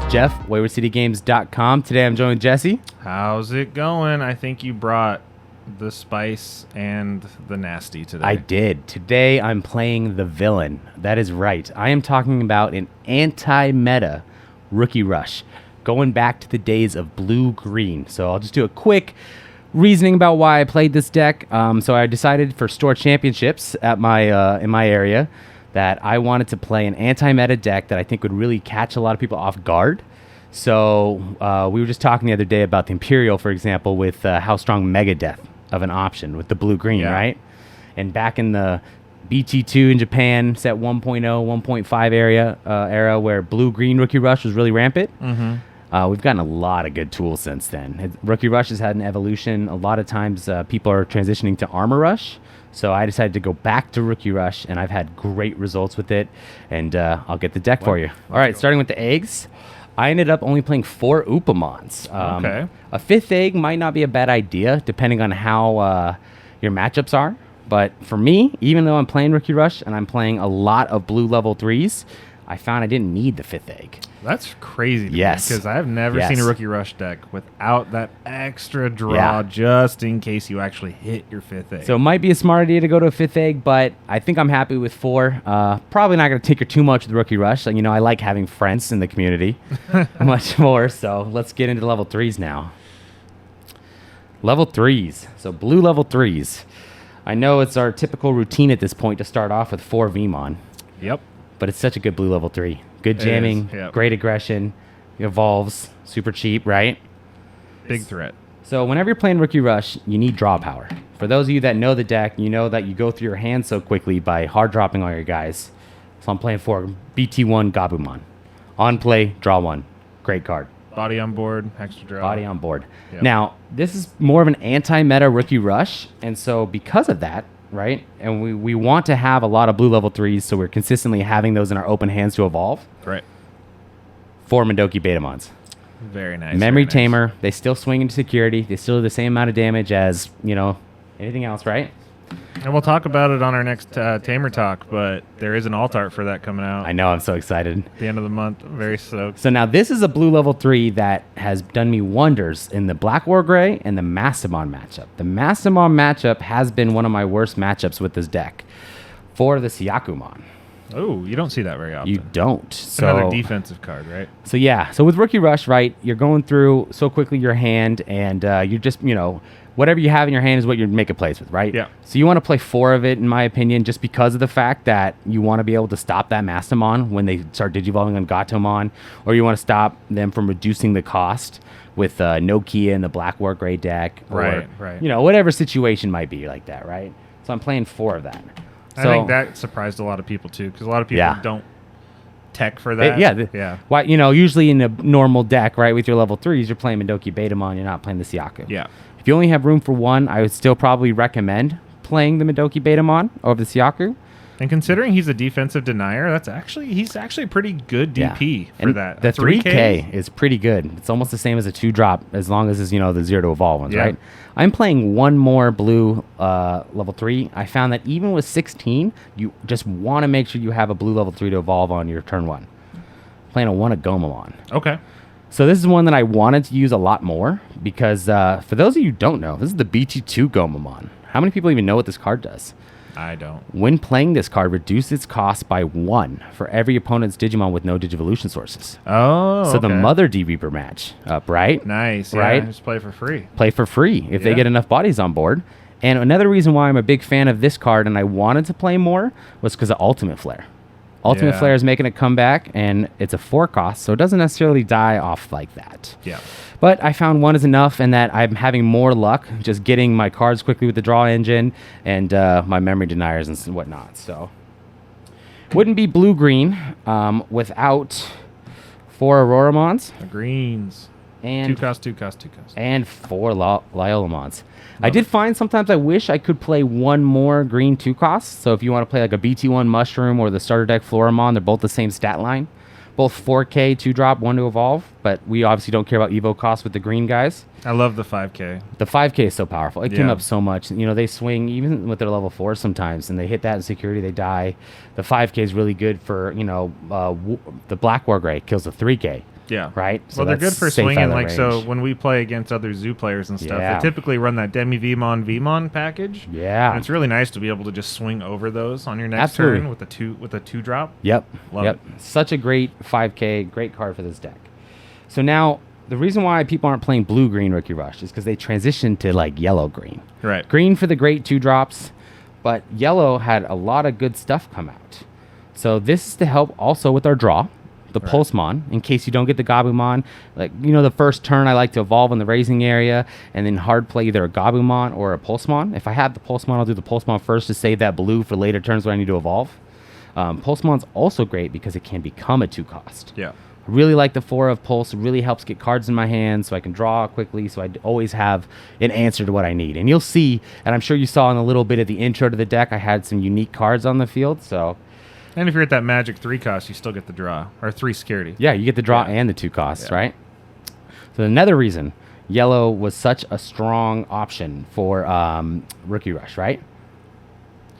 Jeff, WaywardCityGames.com. Today I'm joined with Jesse. How's it going? I think you brought the spice and the nasty today. I did. Today I'm playing the villain. That is right. I am talking about an anti-meta Rookie Rush, going back to the days of blue-green. So I'll just do a quick reasoning about why I played this deck. So I decided for store championships at my in my area that I wanted to play an anti-meta deck that I think would really catch a lot of people off guard. So we were just talking the other day about the Imperial, for example, with how strong Megadeth of an option with the blue-green, right? And back in the BT2 in Japan, set 1.0, 1.5 era where blue-green Rookie Rush was really rampant. We've gotten a lot of good tools since then. Rookie Rush has had an evolution. A lot of times people are transitioning to Armor Rush. So I decided to go back to Rookie Rush, and I've had great results with it. And I'll get the deck for you. All right, starting with the eggs. I ended up only playing 4 Upamons. Okay. A 5th egg might not be a bad idea, depending on how your matchups are. But for me, even though I'm playing Rookie Rush and I'm playing a lot of blue level 3s, I found I didn't need the 5th egg. That's crazy to me, Yes. because I've never seen a Rookie Rush deck without that extra draw just in case you actually hit your 5th egg. So it might be a smart idea to go to a 5th egg, but I think I'm happy with 4. Probably not going to tinker too much with Rookie Rush. You know, I like having friends in the community much more. So let's get into level 3s now. Level 3s. So blue level 3s. I know it's our typical routine at this point to start off with 4 Vmon. Yep. But it's such a good blue level 3. Good jamming, great aggression, evolves, super cheap, right? Big threat. So whenever you're playing Rookie Rush, you need draw power. For those of you that know the deck, you know that you go through your hand so quickly by hard dropping all your guys. So I'm playing 4 BT1 Gabumon. On play, draw 1. Great card. Body on board, extra draw. Body on board. Yep. Now, this is more of an anti-meta Rookie Rush, and so because of that, right, and we want to have a lot of blue level 3s, so we're consistently having those in our open hands to evolve. Right. 4 Mandoki Betamons. Very nice. Memory very nice. Tamer. They still swing into security. They still do the same amount of damage as, you know, anything else, right? And we'll talk about it on our next Tamer Talk, but there is an alt art for that coming out I know. I'm so excited. at the end of the month. Very stoked. So now this is a blue level 3 that has done me wonders in the Black War Gray and the Mastamon matchup. The Mastamon matchup has been one of my worst matchups with this deck for the Syakumon. Oh, you don't see that very often. You don't. It's another defensive card, right? So yeah, so with Rookie Rush, right, you're going through so quickly your hand, and you're just, you know, whatever you have in your hand is what you're making plays with, right? Yeah. So you want to play 4 of it, in my opinion, just because of the fact that you want to be able to stop that Mastamon when they start digivolving on Gatomon, or you want to stop them from reducing the cost with Nokia in the Black War Gray deck, or, Right. you know, whatever situation might be like that, right? So I'm playing 4 of that. I think that surprised a lot of people too, because a lot of people don't tech for that. Yeah. Why, you know, usually in a normal deck, right, with your level 3s, you're playing Mandoki Betamon, you're not playing the Syaku. Yeah. If you only have room for 1, I would still probably recommend playing the Mandoki Betamon over the Syaku. And considering he's a defensive denier, he's actually a pretty good DP for and that. The 3K is pretty good. It's almost the same as a 2-drop as long as it's, you know, the 0 to evolve ones, right? I'm playing 1 more blue level 3. I found that even with 16, you just want to make sure you have a blue level 3 to evolve on your turn 1. Playing a 1 Agomamon. Okay. So this is one that I wanted to use a lot more because for those of you who don't know, this is the BT2 Gomamon. How many people even know what this card does? I don't. When playing this card, reduce its cost by 1 for every opponent's Digimon with no Digivolution sources. Oh, So the Mother D-Reaper match up, right? Nice, right? Just play for free. Play for free if they get enough bodies on board. And another reason why I'm a big fan of this card and I wanted to play more was because of Ultimate Flare. Ultimate Flare is making a comeback, and it's a 4 cost, so it doesn't necessarily die off like that. Yeah. But I found 1 is enough, and that I'm having more luck just getting my cards quickly with the draw engine and my memory deniers and whatnot. So wouldn't be blue-green without 4 Auroramons. The greens. And 2 cost. And 4 Lyolamons. I did find sometimes I wish I could play 1 more green 2 costs. So if you want to play like a BT1 Mushroom or the starter deck Floramon, they're both the same stat line. Both 4K, 2-drop, 1 to evolve. But we obviously don't care about Evo costs with the green guys. I love the 5K. The 5K is so powerful. It came up so much. You know, they swing even with their level 4 sometimes, and they hit that in security, they die. The 5K is really good for, you know, the Black War Gray kills the 3K. Yeah. Right? Well, they're good that's for safe out swinging. of the Like, so range. when we play against other zoo players and stuff, Yeah. they typically run that Demi Vmon package. Yeah. And it's really nice to be able to just swing over those on your next Absolutely. turn with a two drop. Yep. Love yep. it. Such a great 5K, great card for this deck. So now, the reason why people aren't playing blue-green Rookie Rush is because they transitioned to, like, yellow-green. Right. Green for the great 2-drops, but yellow had a lot of good stuff come out. So this is to help also with our draw, the Right. Pulsemon, in case you don't get the Gabumon. Like, the first turn I like to evolve in the raising area and then hard play either a Gabumon or a Pulsemon. If I have the Pulsemon, I'll do the Pulsemon first to save that blue for later turns when I need to evolve. Pulsemon's also great because it can become a 2-cost. Yeah. Really like the 4 of Pulse. It really helps get cards in my hand so I can draw quickly, so I always have an answer to what I need. And you'll see, and I'm sure you saw in a little bit of the intro to the deck, I had some unique cards on the field. So, And if you're at that magic 3 cost, you still get the draw. Or 3 security. yeah, you get the draw Yeah. and the 2 costs, Yeah. right? So another reason yellow was such a strong option for Rookie Rush, right?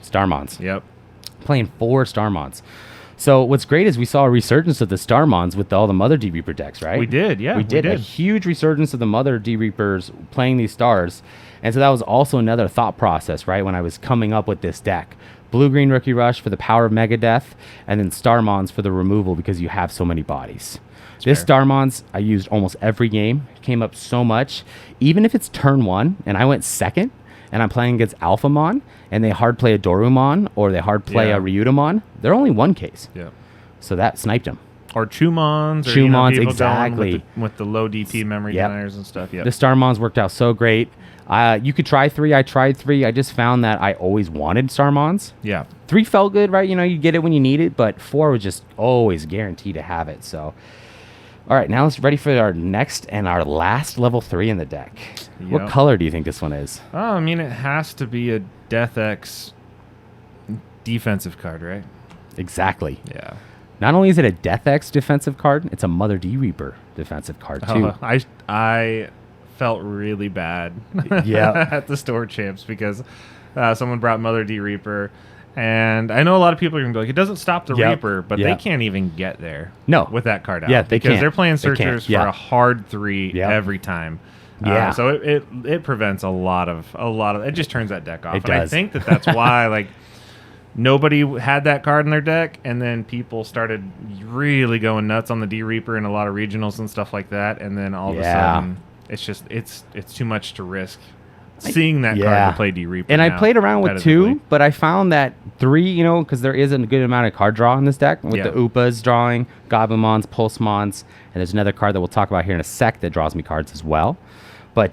Starmons. Yep. Playing 4 Starmons. So what's great is we saw a resurgence of the Starmons with all the Mother D Reaper decks, right? We did, yeah. We did a huge resurgence of the Mother D Reapers playing these stars. And so that was also another thought process, right? When I was coming up with this deck. Blue-green Rookie Rush for the power of Megadeth, and then Starmons for the removal because you have so many bodies. This fair. Starmons I used almost every game. Came up so much. Even if it's turn 1 and I went second, and I'm playing against Alphamon, and they hard play a Dorumon, or they hard play Yeah. a Ryudomon, they're only 1Ks. Yeah. So that sniped them. Or Chumons. Or, Chumons, people going exactly. With the low DP memory Yep. deniers and stuff. Yeah. The Starmons worked out so great. You could try 3. I tried 3. I just found that I always wanted Starmons. Yeah. 3 felt good, right? You get it when you need it, but 4 was just always guaranteed to have it. So, all right, now let's ready for our next and our last level 3 in the deck. What Yep. color do you think this one is? Oh, I mean, it has to be a Death X defensive card, right? Exactly. Yeah. Not only is it a Death X defensive card, it's a Mother D Reaper defensive card too. I felt really bad Yeah. at the store champs because someone brought Mother D Reaper, and I know a lot of people are going to be like, it doesn't stop the Yep. Reaper, but Yep. they can't even get there No. with that card out. Yeah, they because can't. they're playing They can't. Searchers for Yeah. a hard 3 Yep. every time. Yeah. So it prevents a lot of it just turns that deck off. It And I does. think that's why like nobody had that card in their deck, and then people started really going nuts on the D Reaper in a lot of regionals and stuff like that, and then all of a Yeah. sudden it's just it's too much to risk seeing that card yeah. to play D Reaper. And I now played around with 2, competitively. but I found that 3, because there is a good amount of card draw in this deck with Yeah. the Upas drawing, Gabumons, Pulsemons, and there's another card that we'll talk about here in a sec that draws me cards as well. But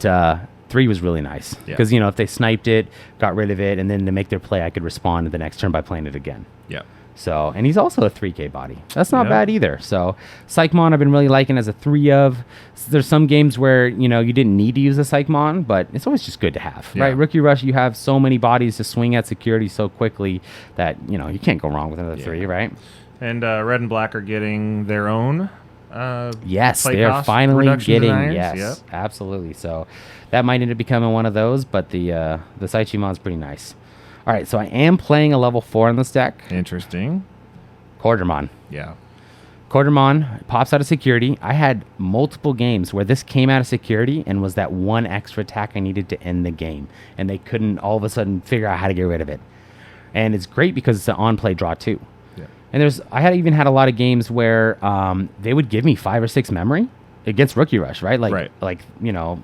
3 was really nice Yeah. because, if they sniped it, got rid of it, and then to make their play, I could respond to the next turn by playing it again. Yeah. So, and he's also a 3K body. That's not Yeah. bad either. So, Psychmon I've been really liking as a 3 of. There's some games where, you didn't need to use a Psychmon, but it's always just good to have, Yeah. right? Rookie Rush, you have so many bodies to swing at security so quickly that, you can't go wrong with another 3, right? And red and black are getting their own. Yes, play they are cost finally reduction getting, deniers. yes, Yep. absolutely. So, that might end up becoming one of those, but the Saichimon's pretty nice. All right, so I am playing a level 4 in this deck. Interesting. Quartermon. Yeah. Quartermon pops out of security. I had multiple games where this came out of security and was that one extra attack I needed to end the game. And they couldn't all of a sudden figure out how to get rid of it. And it's great because it's an on-play draw too. Yeah. And I had even had a lot of games where they would give me 5 or 6 memory against Rookie Rush, right? Like,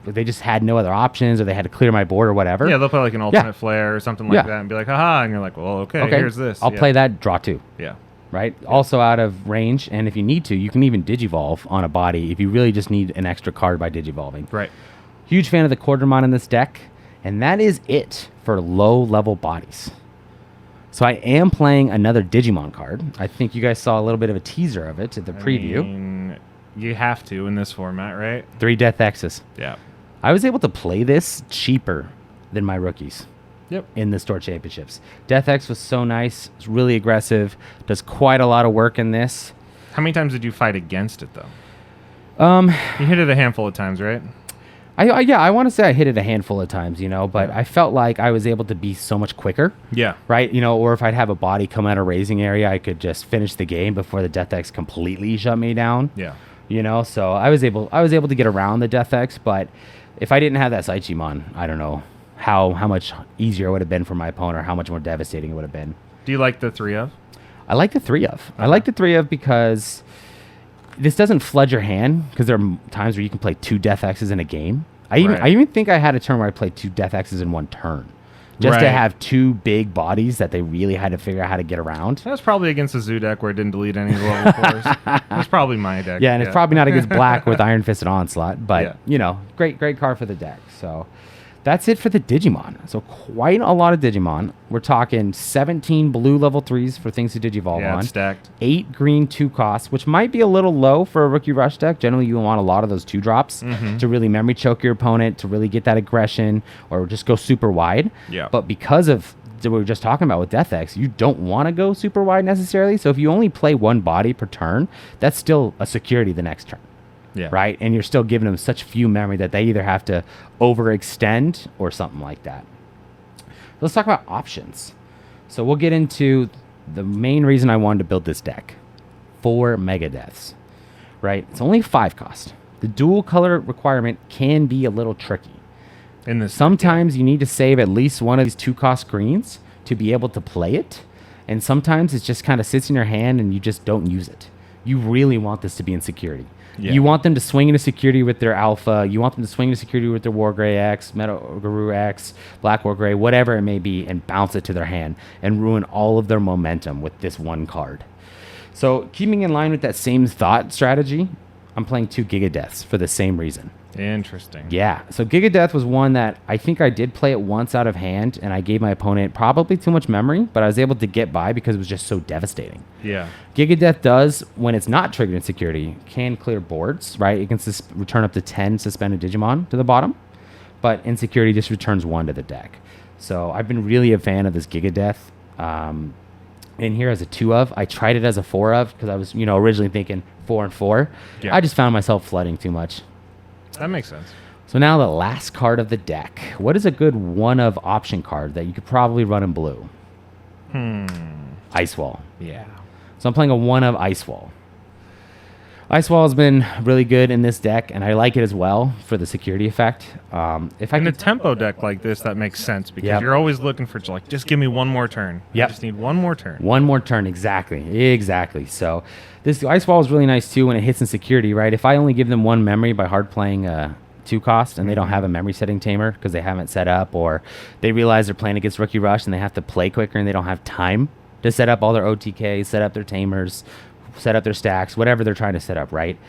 they just had no other options or they had to clear my board or whatever. Yeah, they'll play like an alternate flare or something like Yeah. that and be like, haha, and you're like, well, okay. Here's this. I'll Yeah. play that draw 2. Yeah. Right? Also out of range, and if you need to, you can even Digivolve on a body if you really just need an extra card by Digivolving. Right. Huge fan of the Quartermon in this deck, and that is it for low-level bodies. So I am playing another Digimon card. I think you guys saw a little bit of a teaser of it at the preview. I mean, you have to in this format, right? 3 Death X's. Yeah. I was able to play this cheaper than my rookies. Yep. In the store championships. Death X was so nice. It's really aggressive. Does quite a lot of work in this. How many times did you fight against it, though? You hit it a handful of times, right? I want to say I hit it a handful of times, but I felt like I was able to be so much quicker. Yeah. Right? Or if I'd have a body come out of raising area, I could just finish the game before the Death X completely shut me down. Yeah. You know, so I was able to get around the Death X, but if I didn't have that Saichimon, I don't know how much easier it would have been for my opponent, or how much more devastating it would have been. Do you like the 3 of? I like the 3 of. I like the 3 of because this doesn't flood your hand, because there are times where you can play 2 Death X's in a game. I even think I had a turn where I played 2 Death X's in one turn, just to have 2 big bodies that they really had to figure out how to get around. That's probably against a Zoo deck where it didn't delete any level 4s. That's probably my deck. Yeah, and it's probably not against black with Iron Fisted Onslaught, but Yeah. you know, great card for the deck. So that's it for the Digimon. So quite a lot of Digimon. We're talking 17 blue level 3s for things to Digivolve Yeah, on. it's stacked. 8 green 2 costs, which might be a little low for a Rookie Rush deck. Generally, you want a lot of those 2 drops to really memory choke your opponent, to really get that aggression, or just go super wide. Yeah. But because of what we were just talking about with Death X, you don't want to go super wide necessarily. So if you only play 1 body per turn, that's still a security the next turn. Yeah. Right? And you're still giving them such few memory that they either have to overextend or something like that. Let's talk about options. So we'll get into the main reason I wanted to build this deck. 4 Mega Deaths. Right? It's only 5 cost. The dual color requirement can be a little tricky. In this Sometimes you need to save at least one of these 2 cost greens to be able to play it. And sometimes it just kind of sits in your hand and you just don't use it. You really want this to be in security. Yeah. You want them to swing into security with their alpha. You want them to swing into security with their War Gray X, Metal Guru X, Black War Gray, whatever it may be, and bounce it to their hand and ruin all of their momentum with this 1 card. So keeping in line with that same thought strategy, I'm playing 2 Giga Deaths for the same reason. Interesting. Yeah, so Giga Death was one that I think I did play it once out of hand, and I gave my opponent probably too much memory, but I was able to get by because it was just so devastating. Yeah. Giga Death does, when it's not triggered in security, can clear boards, right? It can return up to 10 suspended Digimon to the bottom, but in security just returns 1 to the deck. So I've been really a fan of this Giga Death. In here as a 2 of. I tried it as a 4 of because I was, originally thinking 4 and 4. Yeah. I just found myself flooding too much. That makes sense. So now the last card of the deck. What is a good 1 of option card that you could probably run in blue? Ice Wall. Yeah. So I'm playing a 1 of Ice Wall. Ice Wall has been really good in this deck, and I like it as well for the security effect. If I In a could, tempo deck like this, that makes sense because Yep. you're always looking for just give me 1 more turn. Yep. I just need 1 more turn. 1 more turn, exactly. So this Ice Wall is really nice too when it hits in security, right? If I only give them 1 memory by hard playing 2 cost and they don't have a memory setting tamer because they haven't set up, or they realize they're playing against Rookie Rush and they have to play quicker and they don't have time to set up all their OTKs, set up their tamers, set up their stacks, whatever they're trying to set up, right?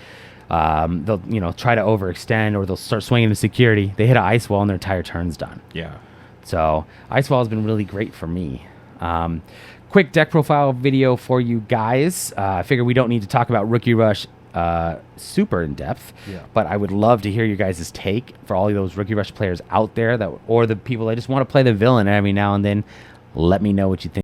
They'll try to overextend, or they'll start swinging to security. They hit an Ice Wall and their entire turn's done. Yeah. So Ice Wall has been really great for me. Quick deck profile video for you guys. I figure we don't need to talk about Rookie Rush super in depth, but I would love to hear you guys' take for all of those Rookie Rush players out there, or the people that just want to play the villain every now and then. Let me know what you think.